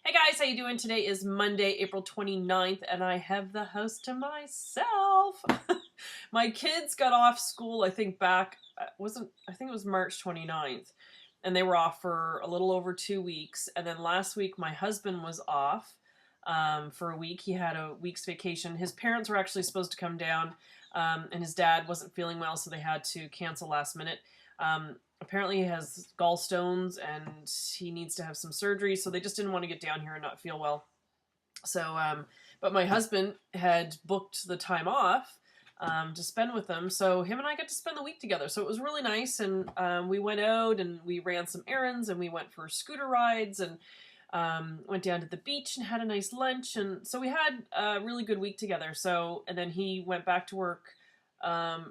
Hey guys, how you doing? Today is Monday, April 29th, and I have the house to myself. My kids got off school, I think I think it was March 29th, and they were off for a little over 2 weeks. And then last week, my husband was off for a week. He had a week's vacation. His parents were actually supposed to come down, and his dad wasn't feeling well, so they had to cancel last minute. Apparently he has gallstones and he needs to have some surgery, so they just didn't want to get down here and not feel well. So, but my husband had booked the time off to spend with them, so him and I got to spend the week together. So it was really nice, and we went out and we ran some errands, and we went for scooter rides, and went down to the beach and had a nice lunch, and so we had a really good week together. So, and then he went back to work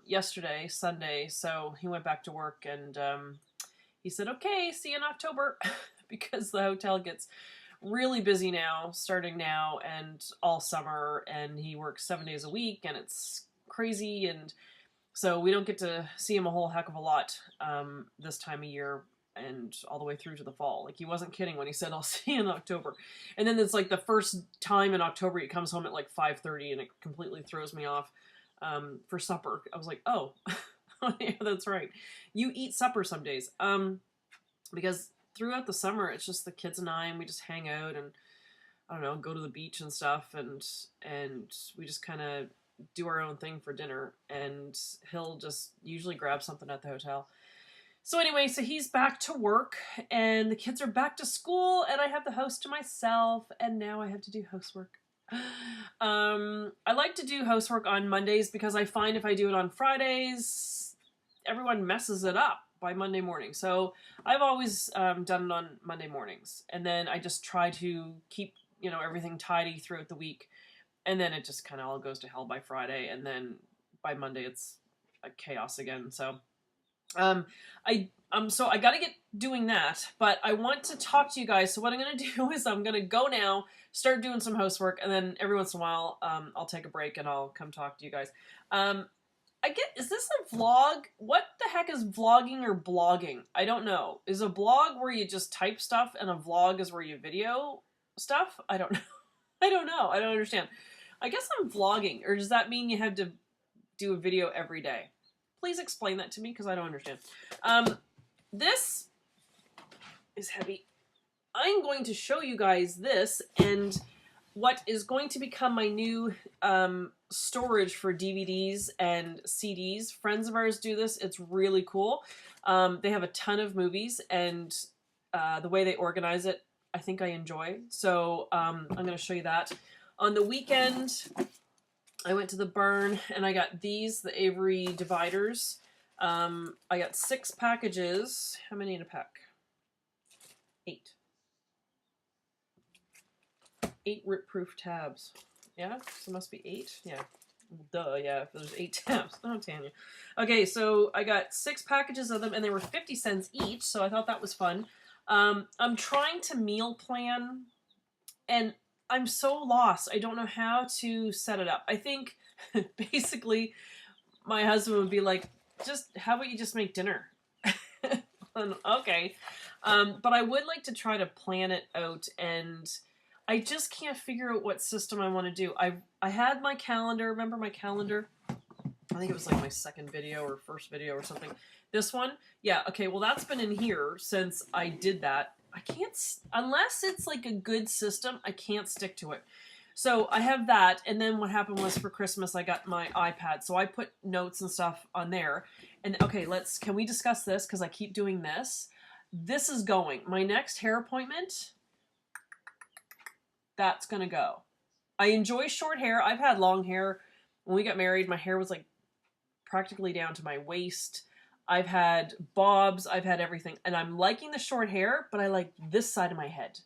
yesterday, Sunday, so he went back to work, and he said, okay, see you in October, because the hotel gets really busy now, starting now and all summer, and he works 7 days a week, and it's crazy, and so we don't get to see him a whole heck of a lot this time of year and all the way through to the fall. Like, he wasn't kidding when he said, I'll see you in October. And then it's like the first time in October he comes home at like 5:30, and it completely throws me off. For supper. I was like, oh, yeah, that's right. You eat supper some days. Because throughout the summer, it's just the kids and I, and we just hang out and, I don't know, go to the beach and stuff, and we just kind of do our own thing for dinner, and he'll just usually grab something at the hotel. So anyway, so he's back to work, and the kids are back to school, and I have the house to myself, and now I have to do housework. I like to do housework on Mondays because I find if I do it on Fridays, everyone messes it up by Monday morning. So I've always done it on Monday mornings, and then I just try to keep everything tidy throughout the week, and then it just kind of all goes to hell by Friday, and then by Monday it's a chaos again. So so I gotta get doing that, but I want to talk to you guys. So what I'm gonna do is I'm gonna go now, start doing some housework, and then every once in a while, I'll take a break and I'll come talk to you guys. Is this a vlog? What the heck is vlogging or blogging? I don't know. Is a blog where you just type stuff, and a vlog is where you video stuff? I don't know. I don't know. I don't understand. I guess I'm vlogging, or does that mean you have to do a video every day? Please explain that to me, because I don't understand. This is heavy. I'm going to show you guys this and what is going to become my new storage for DVDs and CDs. Friends of ours do this. It's really cool. They have a ton of movies, and the way they organize it, I think I enjoy. So I'm going to show you that. On the weekend, I went to the barn and I got these, the Avery dividers. I got 6 packages. How many in a pack? 8. 8 rip-proof tabs. Yeah? So it must be 8? Yeah. Duh, yeah, if there's 8 tabs. Oh, Tanya. Okay, so I got 6 packages of them, and they were 50 cents each, so I thought that was fun. I'm trying to meal plan, and I'm so lost. I don't know how to set it up. I think, basically, my husband would be like, how about you just make dinner? Okay. But I would like to try to plan it out, and I just can't figure out what system I want to do. I had my calendar. Remember my calendar? I think it was like my second video or first video or something. This one? Yeah, okay, well that's been in here since I did that. I can't, unless it's like a good system, I can't stick to it. So I have that, and then what happened was for Christmas I got my iPad, so I put notes and stuff on there. And okay, can we discuss this, because I keep doing this. This is going. My next hair appointment, that's gonna go. I enjoy short hair. I've had long hair. When we got married, my hair was like practically down to my waist. I've had bobs, I've had everything, and I'm liking the short hair, but I like this side of my head.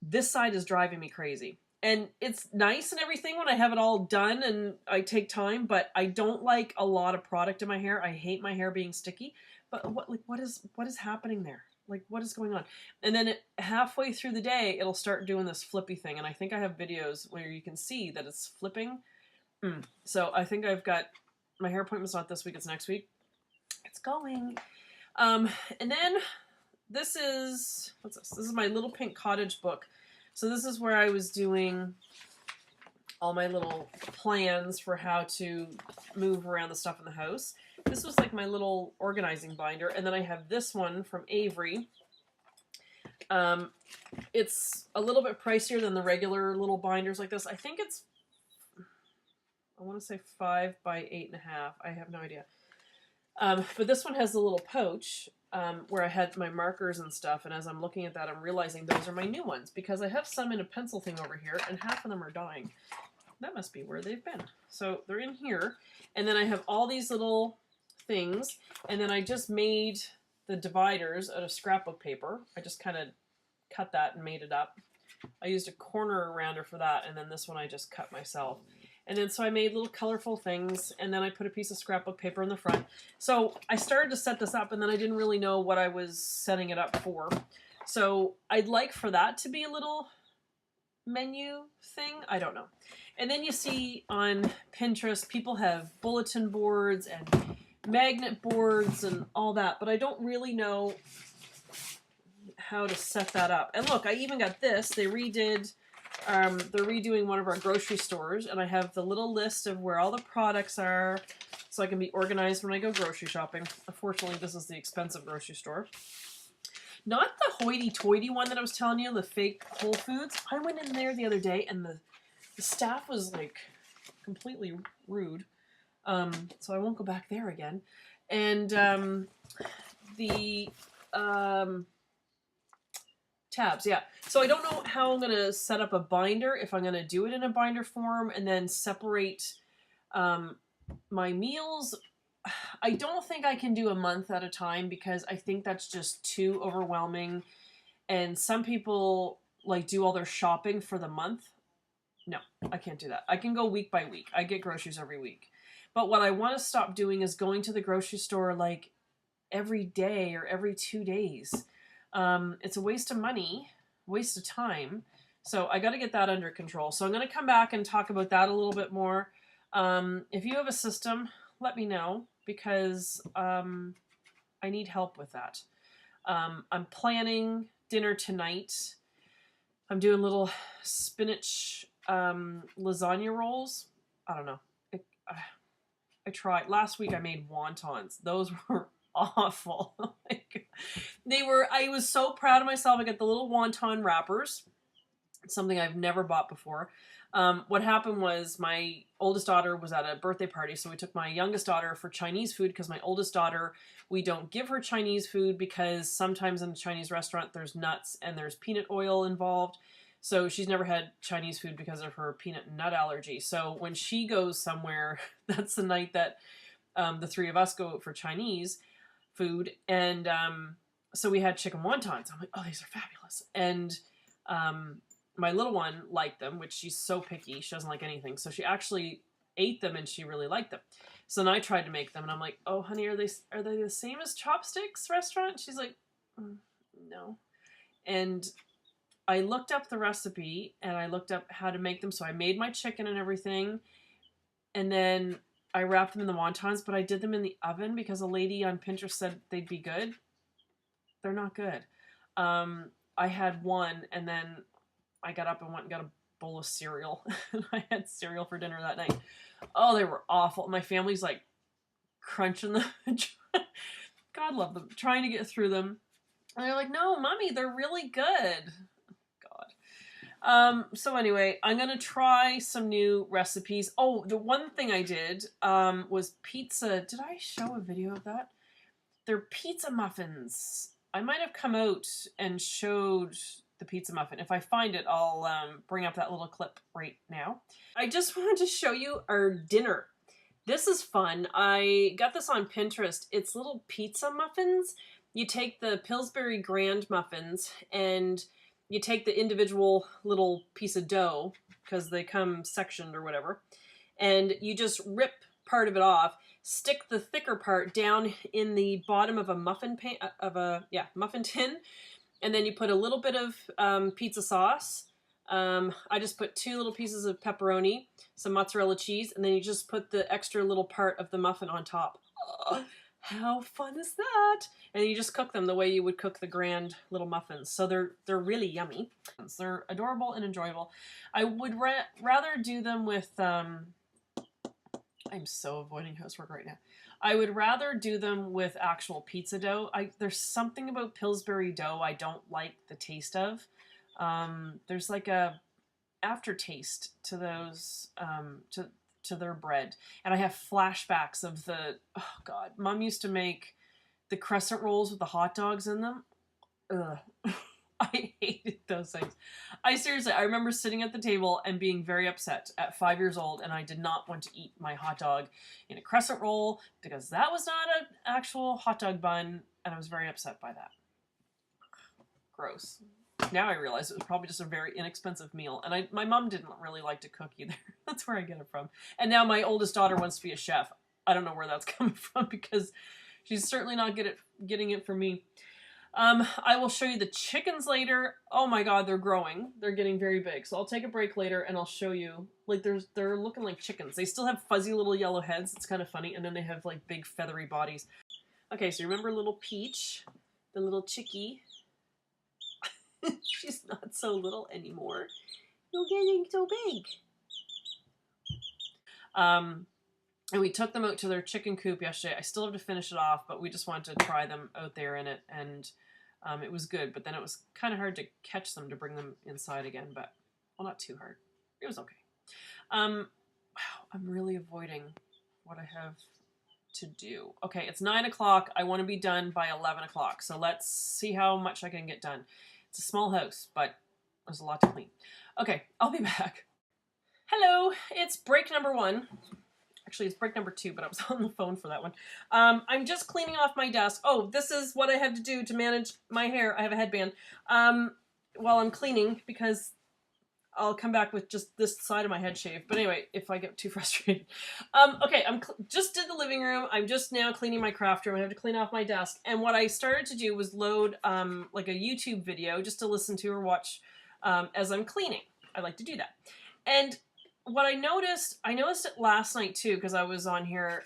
This side is driving me crazy. And it's nice and everything when I have it all done and I take time, but I don't like a lot of product in my hair. I hate my hair being sticky. But what is happening there? Like, what is going on? And then halfway through the day, it'll start doing this flippy thing. And I think I have videos where you can see that it's flipping. So I think I've got, my hair appointment's not this week, it's next week. It's going. And then this is, what's this? This is my Little Pink Cottage book. So this is where I was doing all my little plans for how to move around the stuff in the house. This was like my little organizing binder. And then I have this one from Avery. It's a little bit pricier than the regular little binders like this. I think it's, I want to say 5 by 8.5. I have no idea. But this one has the little pouch where I had my markers and stuff. And as I'm looking at that, I'm realizing those are my new ones because I have some in a pencil thing over here and half of them are dying. That must be where they've been. So they're in here. And then I have all these little things. And then I just made the dividers out of scrapbook paper. I just kind of cut that and made it up. I used a corner rounder for that. And then this one I just cut myself. And then so I made little colorful things. And then I put a piece of scrapbook paper in the front. So I started to set this up and then I didn't really know what I was setting it up for. So I'd like for that to be a little menu thing. I don't know. And then you see on Pinterest, people have bulletin boards and magnet boards and all that, but I don't really know how to set that up. And look, I even got this. They redid, they're redoing one of our grocery stores, and I have the little list of where all the products are so I can be organized when I go grocery shopping. Unfortunately, this is the expensive grocery store. Not the hoity-toity one that I was telling you, the fake Whole Foods. I went in there the other day, and the staff was, like, completely rude. So I won't go back there again. And the tabs, yeah. So I don't know how I'm going to set up a binder, if I'm going to do it in a binder form, and then separate my meals. I don't think I can do a month at a time because I think that's just too overwhelming. And some people like do all their shopping for the month. No, I can't do that. I can go week by week. I get groceries every week. But what I want to stop doing is going to the grocery store like every day or every 2 days. It's a waste of money, waste of time. So I got to get that under control. So I'm going to come back and talk about that a little bit more. If you have a system, let me know because I need help with that. I'm planning dinner tonight. I'm doing little spinach lasagna rolls. I don't know. I tried. Last week I made wontons. Those were awful. Like, I was so proud of myself. I got the little wonton wrappers. Something I've never bought before. What happened was my oldest daughter was at a birthday party, so we took my youngest daughter for Chinese food because my oldest daughter, we don't give her Chinese food because sometimes in a Chinese restaurant there's nuts and there's peanut oil involved. So she's never had Chinese food because of her peanut and nut allergy. So when she goes somewhere, that's the night that the three of us go out for Chinese food. And so we had chicken wontons. I'm like, oh, these are fabulous. And my little one liked them, which she's so picky. She doesn't like anything. So she actually ate them and she really liked them. So then I tried to make them and I'm like, oh, honey, are they the same as Chopsticks restaurant? She's like, no. And I looked up the recipe and I looked up how to make them. So I made my chicken and everything. And then I wrapped them in the wontons, but I did them in the oven because a lady on Pinterest said they'd be good. They're not good. I had one and then I got up and went and got a bowl of cereal. I had cereal for dinner that night. Oh, they were awful. My family's like crunching them. God love them. Trying to get through them. And they're like, no, Mommy, they're really good. So anyway, I'm going to try some new recipes. Oh, the one thing I did, was pizza. Did I show a video of that? They're pizza muffins. I might have come out and showed the pizza muffin. If I find it, I'll, bring up that little clip right now. I just wanted to show you our dinner. This is fun. I got this on Pinterest. It's little pizza muffins. You take the Pillsbury Grand muffins and you take the individual little piece of dough, because they come sectioned or whatever, and you just rip part of it off, stick the thicker part down in the bottom of a muffin muffin tin, and then you put a little bit of pizza sauce. I just put 2 little pieces of pepperoni, some mozzarella cheese, and then you just put the extra little part of the muffin on top. Oh, How fun is that? And you just cook them the way you would cook the grand little muffins. So they're really yummy. They're adorable and enjoyable. I would rather do them with, I'm so avoiding housework right now. I would rather do them with actual pizza dough. There's something about Pillsbury dough I don't like the taste of. There's like a aftertaste to those, to their bread. And I have flashbacks of the, oh God, Mom used to make the crescent rolls with the hot dogs in them. Ugh. I hated those things. I remember sitting at the table and being very upset at 5 years old, and I did not want to eat my hot dog in a crescent roll because that was not an actual hot dog bun, and I was very upset by that. Gross. Now I realize it was probably just a very inexpensive meal, and my mom didn't really like to cook either. That's where I get it from. And now my oldest daughter wants to be a chef. I don't know where that's coming from because she's certainly not getting it from me. I will show you the chickens later. Oh my God, they're growing. They're getting very big. So I'll take a break later and I'll show you. Like they're looking like chickens. They still have fuzzy little yellow heads. It's kind of funny. And then they have like big feathery bodies. Okay, so remember little Peach, the little chickie? She's not so little anymore. You're getting so big. And we took them out to their chicken coop yesterday. I still have to finish it off, but we just wanted to try them out there in it, and it was good. But then it was kind of hard to catch them to bring them inside again, but, well, not too hard. It was okay. Wow, I'm really avoiding what I have to do. Okay, it's 9 o'clock. I want to be done by 11 o'clock, so let's see how much I can get done. It's a small house, but there's a lot to clean. Okay, I'll be back. Hello, it's break number 1. Actually, it's break number 2, but I was on the phone for that one. I'm just cleaning off my desk. Oh, this is what I have to do to manage my hair. I have a headband while I'm cleaning because I'll come back with just this side of my head shaved. But anyway, if I get too frustrated. Okay, just did the living room. I'm just now cleaning my craft room. I have to clean off my desk. And what I started to do was load like a YouTube video just to listen to or watch as I'm cleaning. I like to do that. And what I noticed it last night too, because I was on here.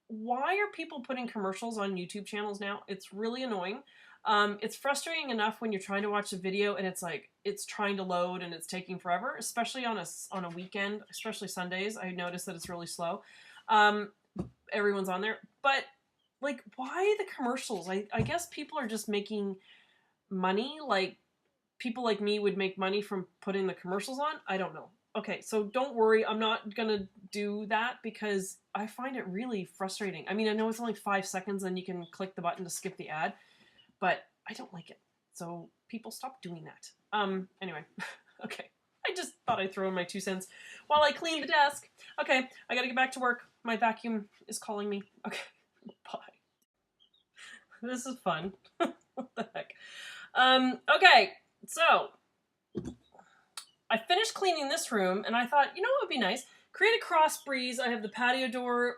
Why are people putting commercials on YouTube channels now? It's really annoying. It's frustrating enough when you're trying to watch a video and it's like, it's trying to load and it's taking forever, especially on a weekend, especially Sundays. I noticed that it's really slow. Everyone's on there, but like, why the commercials? I guess people are just making money. Like people like me would make money from putting the commercials on. I don't know. Okay, so don't worry, I'm not gonna do that because I find it really frustrating. I mean, I know it's only 5 seconds and you can click the button to skip the ad, but I don't like it. So people stop doing that. Anyway, okay. I just thought I'd throw in my 2 cents while I clean the desk. Okay, I gotta get back to work. My vacuum is calling me. Okay, bye. This is fun. What the heck? Okay, so I finished cleaning this room, and I thought, you know what would be nice? Create a cross breeze. I have the patio door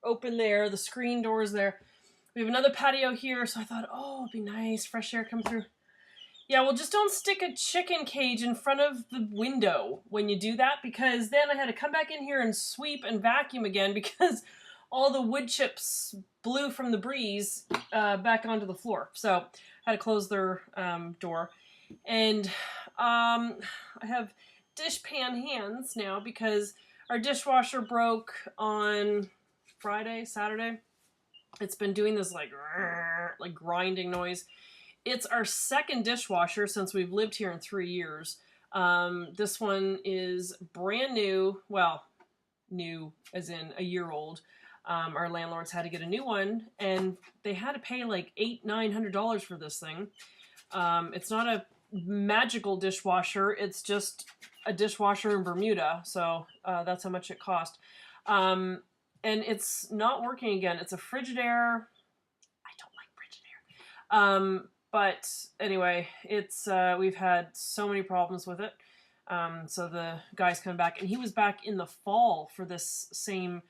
open there. The screen door is there. We have another patio here, so I thought, oh, it'd be nice. Fresh air come through. Yeah, well, just don't stick a chicken cage in front of the window when you do that, because then I had to come back in here and sweep and vacuum again because all the wood chips blew from the breeze back onto the floor. So I had to close their door. And I have dishpan hands now because our dishwasher broke on Saturday. It's been doing this like grinding noise. It's our second dishwasher since we've lived here in 3 years. This one is brand new. Well, new as in a year old. Our landlords had to get a new one and they had to pay like $800-900 for this thing. It's not a magical dishwasher. It's just a dishwasher in Bermuda. So that's how much it cost. And it's not working again. It's a Frigidaire. I don't like Frigidaire. But anyway, it's we've had so many problems with it. So the guy's coming back, and he was back in the fall for this same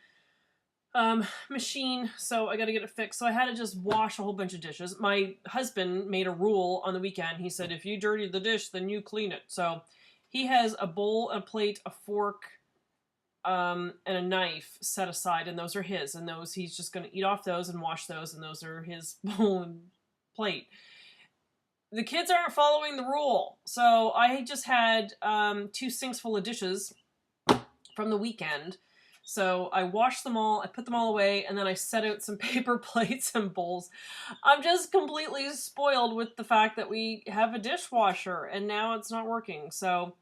machine, so I got to get it fixed. So I had to just wash a whole bunch of dishes. My husband made a rule on the weekend. He said, if you dirty the dish, then you clean it. So he has a bowl, a plate, a fork, and a knife set aside, and those are his, and those he's just going to eat off those and wash those, and those are his bowl and plate. The kids aren't following the rule, so I just had 2 sinks full of dishes from the weekend. So I washed them all, I put them all away, and then I set out some paper plates and bowls. I'm just completely spoiled with the fact that we have a dishwasher, and now it's not working. So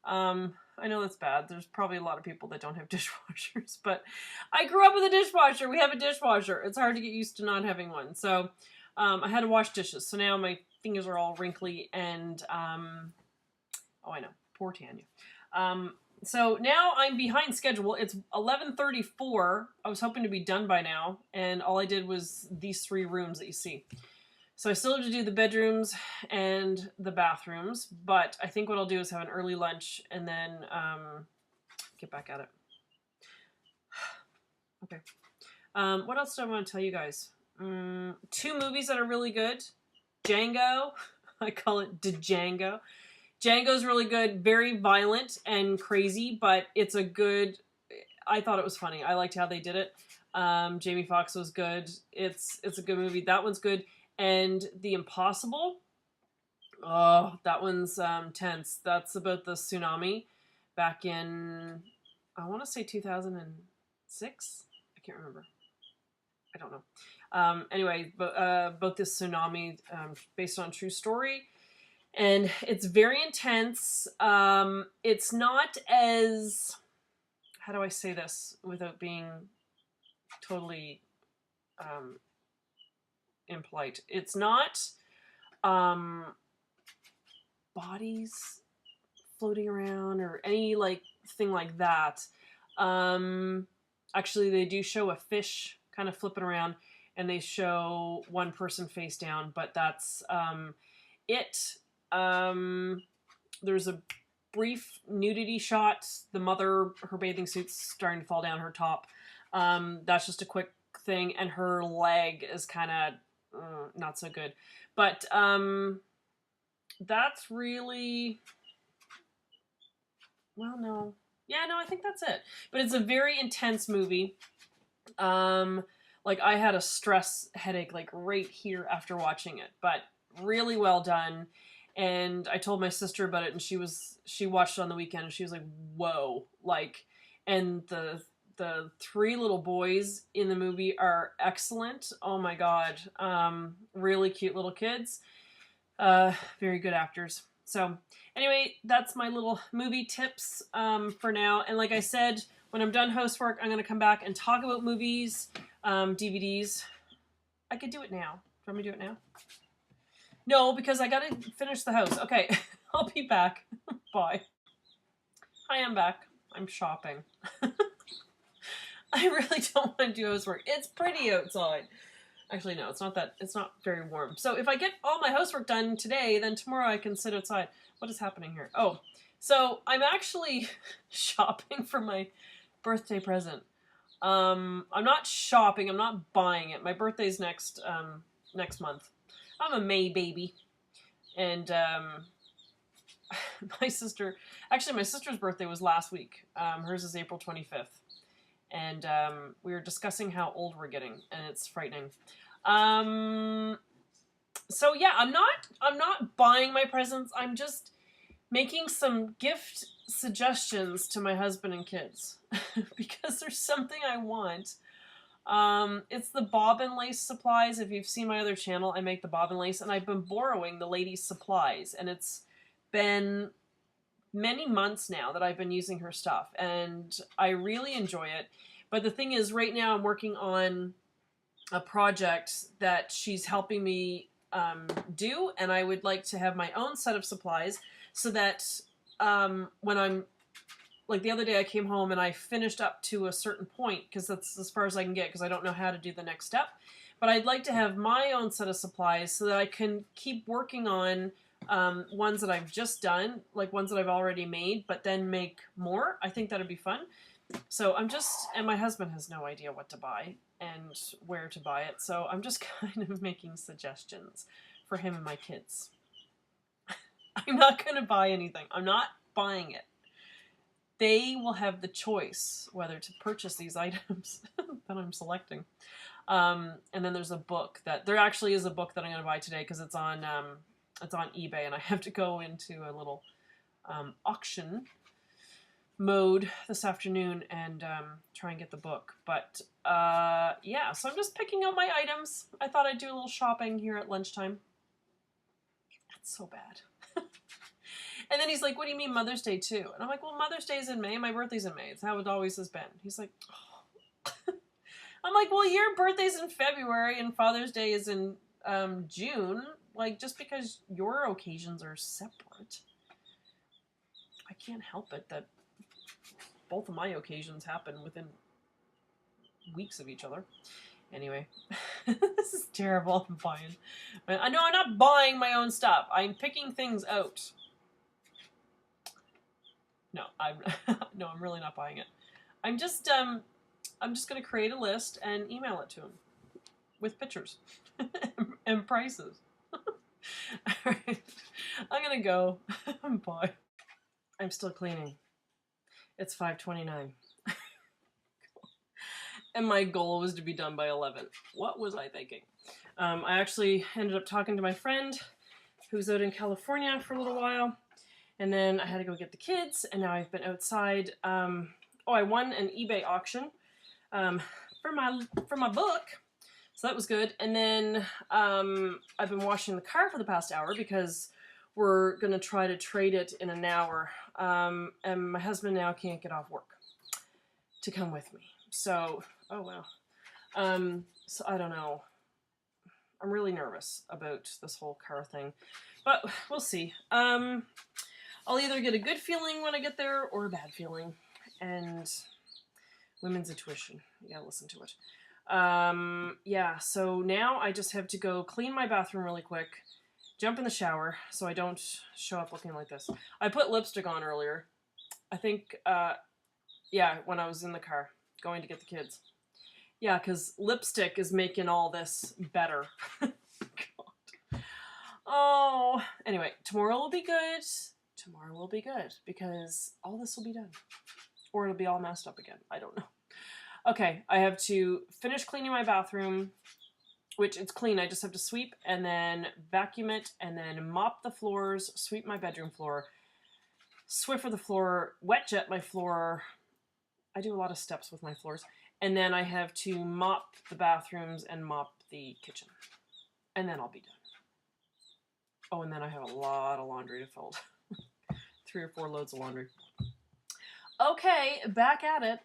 I know that's bad. There's probably a lot of people that don't have dishwashers, but I grew up with a dishwasher. We have a dishwasher. It's hard to get used to not having one. So I had to wash dishes. So now my fingers are all wrinkly and, oh, I know. Poor Tanya. So now I'm behind schedule. It's 11:34. I was hoping to be done by now, and all I did was these 3 rooms that you see. So I still have to do the bedrooms and the bathrooms, but I think what I'll do is have an early lunch and then get back at it. Okay. What else do I want to tell you guys? 2 movies that are really good. Django. I call it Django. Django's really good, very violent and crazy, but it's a good, I thought it was funny. I liked how they did it. Jamie Foxx was good. It's a good movie. That one's good. And The Impossible, oh, that one's tense. That's about the tsunami back in, I want to say 2006? I can't remember. I don't know. Anyway, both this tsunami based on true story. And it's very intense. It's not as, how do I say this without being totally impolite? It's not bodies floating around or any like thing like that. Actually, they do show a fish kind of flipping around, and they show one person face down, but that's it. There's a brief nudity shot. The mother, her bathing suit's starting to fall down her top. That's just a quick thing, and her leg is kind of not so good. But that's really, well, no. Yeah, no, I think that's it. But it's a very intense movie. Like, I had a stress headache, like, right here after watching it. But really well done. And I told my sister about it, and she watched it on the weekend, and she was like, whoa. Like, and the 3 little boys in the movie are excellent. Oh my god. Really cute little kids. Very good actors. So anyway, that's my little movie tips for now. And like I said, when I'm done housework, I'm going to come back and talk about movies, DVDs. I could do it now. Do you want me to do it now? No, because I gotta finish the house. Okay, I'll be back. Bye. Hi, I'm back. I'm shopping. I really don't want to do housework. It's pretty outside. Actually, no, it's not very warm. So if I get all my housework done today, then tomorrow I can sit outside. What is happening here? Oh, so I'm actually shopping for my birthday present. I'm not shopping. I'm not buying it. My birthday's next month. I'm a May baby. And my sister's birthday was last week. Hers is April 25th. And we were discussing how old we're getting, and it's frightening. So yeah, I'm not buying my presents. I'm just making some gift suggestions to my husband and kids because there's something I want. It's the bobbin lace supplies. If you've seen my other channel, I make the bobbin lace, and I've been borrowing the ladies' supplies, and it's been many months now that I've been using her stuff, and I really enjoy it. But the thing is, right now I'm working on a project that she's helping me do, and I would like to have my own set of supplies so that when I'm, like the other day I came home and I finished up to a certain point, because that's as far as I can get, because I don't know how to do the next step. But I'd like to have my own set of supplies so that I can keep working on ones that I've just done, like ones that I've already made, but then make more. I think that'd be fun. So and my husband has no idea what to buy and where to buy it, so I'm just kind of making suggestions for him and my kids. I'm not going to buy anything. I'm not buying it. they will have the choice whether to purchase these items that I'm selecting. And then there's a book that there actually is a book that I'm going to buy today because it's on eBay, and I have to go into a little auction mode this afternoon and try and get the book. But yeah, so I'm just picking out my items. I thought I'd do a little shopping here at lunchtime. That's so bad. And then he's like, what do you mean Mother's Day too? And I'm like, well, Mother's Day is in May, my birthday's in May. It's how it always has been. He's like, oh. I'm like, well, your birthday's in February and Father's Day is in June. Like, just because your occasions are separate, I can't help it that both of my occasions happen within weeks of each other. Anyway, this is terrible. I'm buying. I know I'm not buying my own stuff. I'm picking things out. No, I'm really not buying it. I'm just gonna create a list and email it to him with pictures and prices. All right, I'm gonna go. Bye. I'm still cleaning. It's 5:29. And my goal was to be done by 11. What was I thinking? I actually ended up talking to my friend who's out in California for a little while. And then I had to go get the kids. And now I've been outside. I won an eBay auction for my book. So that was good. And then I've been washing the car for the past hour because we're going to try to trade it in an hour. And my husband now can't get off work to come with me. So, oh wow. So I don't know. I'm really nervous about this whole car thing, but we'll see. I'll either get a good feeling when I get there or a bad feeling. And women's intuition, you gotta listen to it. Yeah, so now I just have to go clean my bathroom really quick, jump in the shower so I don't show up looking like this. I put lipstick on earlier. I think, yeah, when I was in the car going to get the kids. Yeah, because lipstick is making all this better. God. Oh, anyway, tomorrow will be good. Tomorrow will be good because all this will be done. Or it'll be all messed up again. I don't know. Okay, I have to finish cleaning my bathroom, which it's clean. I just have to sweep and then vacuum it and then mop the floors, sweep my bedroom floor, Swiffer the floor, wet jet my floor. I do a lot of steps with my floors. And then I have to mop the bathrooms and mop the kitchen. And then I'll be done. Oh, and then I have a lot of laundry to fold. 3 or 4 loads of laundry. Okay, back at it.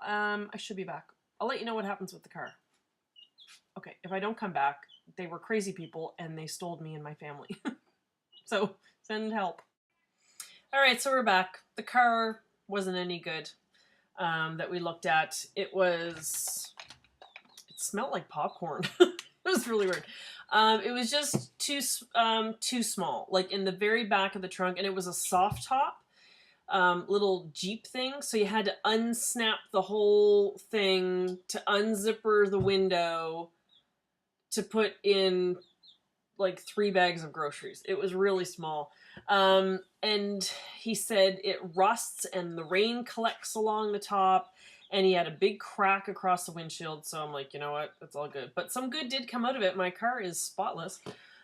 I should be back. I'll let you know what happens with the car. Okay, if I don't come back, they were crazy people and they stole me and my family. So, send help. Alright, so we're back. The car wasn't any good. That we looked at. It smelled like popcorn. It was really weird. It was just too small, like in the very back of the trunk, and it was a soft top, little Jeep thing. So you had to unsnap the whole thing to unzipper the window to put in like 3 bags of groceries. It was really small. And he said it rusts and the rain collects along the top, and he had a big crack across the windshield. So I'm like, you know what? It's all good. But some good did come out of it. My car is spotless.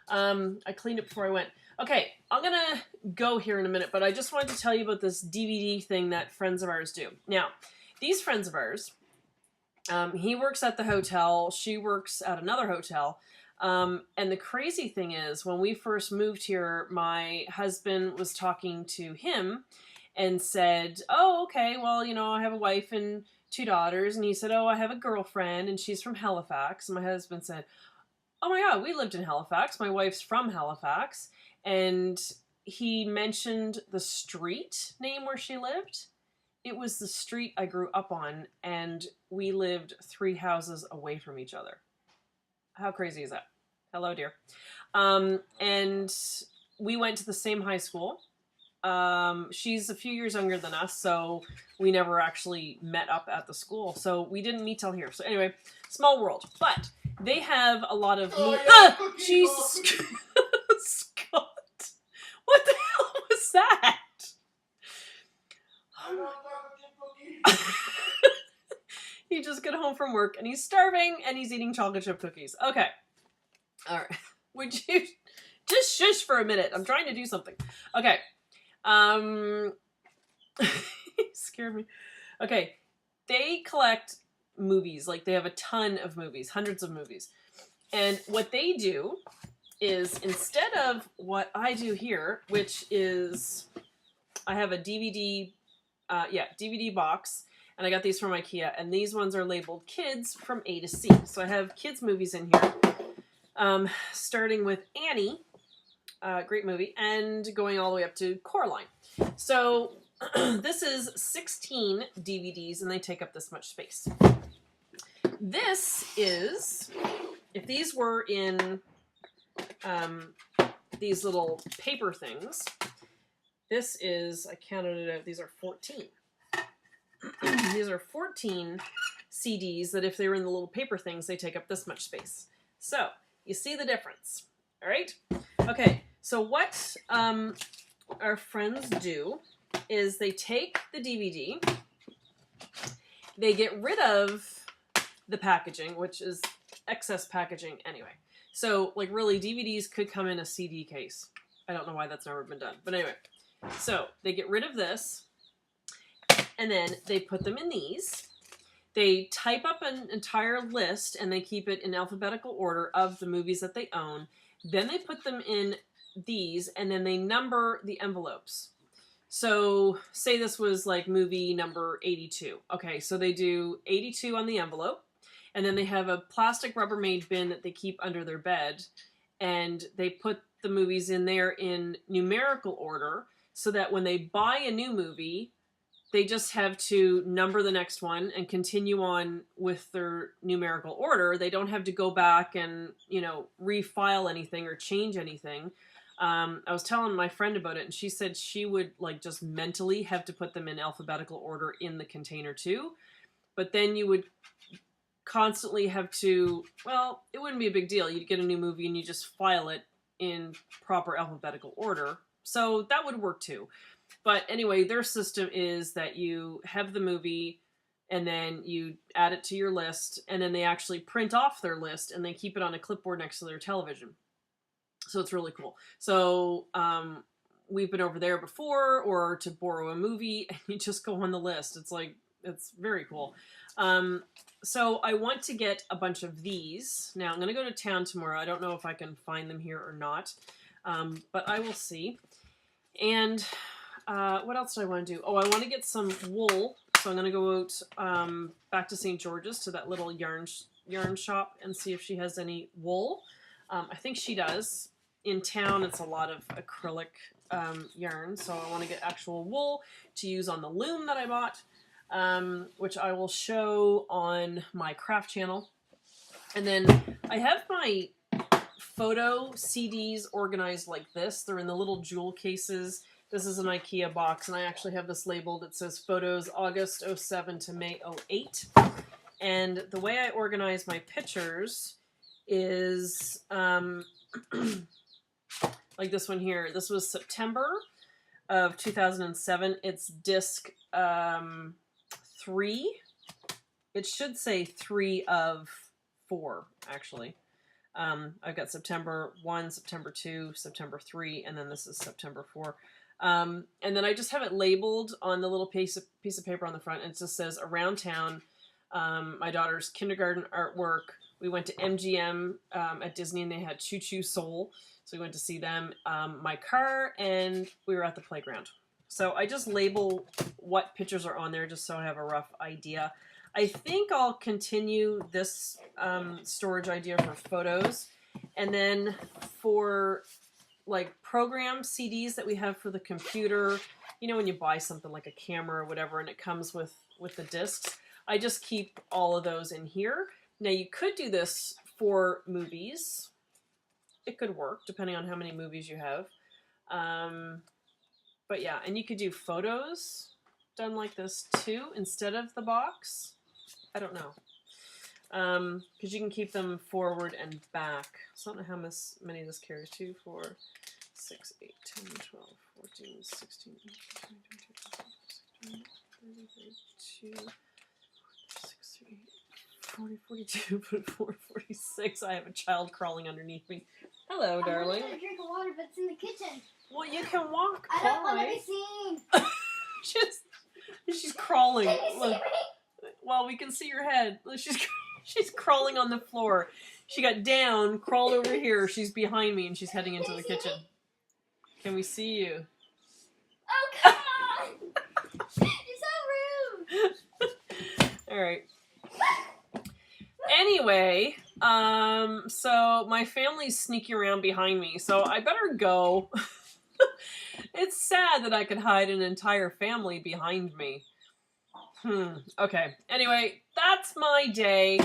I cleaned it before I went. Okay, I'm going to go here in a minute, but I just wanted to tell you about this DVD thing that friends of ours do. Now, these friends of ours, he works at the hotel. She works at another hotel. And the crazy thing is, when we first moved here, my husband was talking to him and said, oh, okay, well, you know, I have a wife and 2 daughters. And he said, oh, I have a girlfriend and she's from Halifax. And my husband said, oh my God, we lived in Halifax. My wife's from Halifax. And he mentioned the street name where she lived. It was the street I grew up on, and we lived 3 houses away from each other. How crazy is that? Hello, dear. And we went to the same high school. She's a few years younger than us, so we never actually met up at the school. So we didn't meet till here. So anyway, small world. But they have a lot of... Jesus! Scott! What the hell was that? Oh He just got home from work and he's starving and he's eating chocolate chip cookies. Okay. All right. Would you just shush for a minute? I'm trying to do something. Okay. He scared me. Okay. They collect movies. Like, they have a ton of movies, hundreds of movies. And what they do is, instead of what I do here, which is I have a DVD box, and I got these from IKEA, and these ones are labeled kids from A to C. So I have kids movies in here, starting with Annie, great movie, and going all the way up to Coraline. So this is 16 DVDs, and they take up this much space. This is, if these were in these little paper things, this is, I counted it out, these are 14. These are 14 CDs that if they were in the little paper things, they take up this much space. So, you see the difference, all right? Okay, so what our friends do is they take the DVD, they get rid of the packaging, which is excess packaging anyway. So, like, really, DVDs could come in a CD case. I don't know why that's never been done. But anyway, so they get rid of this, and then they put them in these. They type up an entire list, and they keep it in alphabetical order of the movies that they own. Then they put them in these, and then they number the envelopes. So, say this was, like, movie number 82. Okay, so they do 82 on the envelope. And then they have a plastic Rubbermaid bin that they keep under their bed. And they put the movies in there in numerical order so that when they buy a new movie, they just have to number the next one and continue on with their numerical order. They don't have to go back and, refile anything or change anything. I was telling my friend about it, and she said she would, like, just mentally have to put them in alphabetical order in the container too. But then you would constantly have to, well, it wouldn't be a big deal. You'd get a new movie and you just file it in proper alphabetical order. So that would work too. But anyway, their system is that you have the movie and then you add it to your list, and then they actually print off their list and they keep it on a clipboard next to their television. So it's really cool. So we've been over there before, or to borrow a movie, and you just go on the list. It's very cool. So I want to get a bunch of these. Now, I'm going to go to town tomorrow. I don't know if I can find them here or not, but I will see. And what else do I want to do? Oh, I want to get some wool. So I'm going to go out back to St. George's to that little yarn shop and see if she has any wool. I think she does. In town, it's a lot of acrylic yarn, so I want to get actual wool to use on the loom that I bought. Which I will show on my craft channel. And then I have my photo CDs organized like this. They're in the little jewel cases. This is an IKEA box, and I actually have this labeled. It says photos August 07 to May 08. And the way I organize my pictures is like this one here. This was September of 2007. It's disc 3. It should say 3 of 4, actually. I've got September 1, September 2, September 3, and then this is September 4. And then I just have it labeled on the little piece of paper on the front, and it just says around town, my daughter's kindergarten artwork. We went to MGM at Disney, and they had Choo Choo Soul, so we went to see them. My car, and we were at the playground. So I just label what pictures are on there just so I have a rough idea. I think I'll continue this storage idea for photos. And then for like program CDs that we have for the computer, when you buy something like a camera or whatever and it comes with the discs, I just keep all of those in here. Now you could do this for movies. It could work depending on how many movies you have. But yeah, and you could do photos done like this too instead of the box. I don't know. Because you can keep them forward and back. So I don't know how many this carries. 2, 4, 6, 8, 10, 12, 14, 16, 18, 20, 21, 22, 23, 24, 25, 26, 28, 40, 42, 44, 46. I have a child crawling underneath me. Hello, darling. I want to drink of water, but it's in the kitchen. Well, you can walk by. I don't want to be seen. She's crawling. Can you see me? Well, we can see your head. She's crawling on the floor. She got down, crawled over here. She's behind me, and she's heading into the kitchen. Can we see you? Oh, come on! You're so rude! Alright. Anyway, so my family's sneaking around behind me, so I better go. It's sad that I could hide an entire family behind me. Okay. Anyway, that's my day.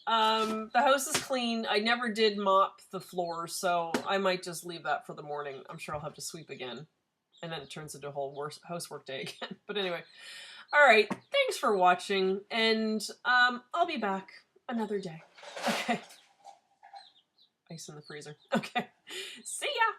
The house is clean. I never did mop the floor, so I might just leave that for the morning. I'm sure I'll have to sweep again. And then it turns into a whole housework day again. But anyway. Alright, thanks for watching, and I'll be back another day. Okay. Ice in the freezer. Okay. See ya!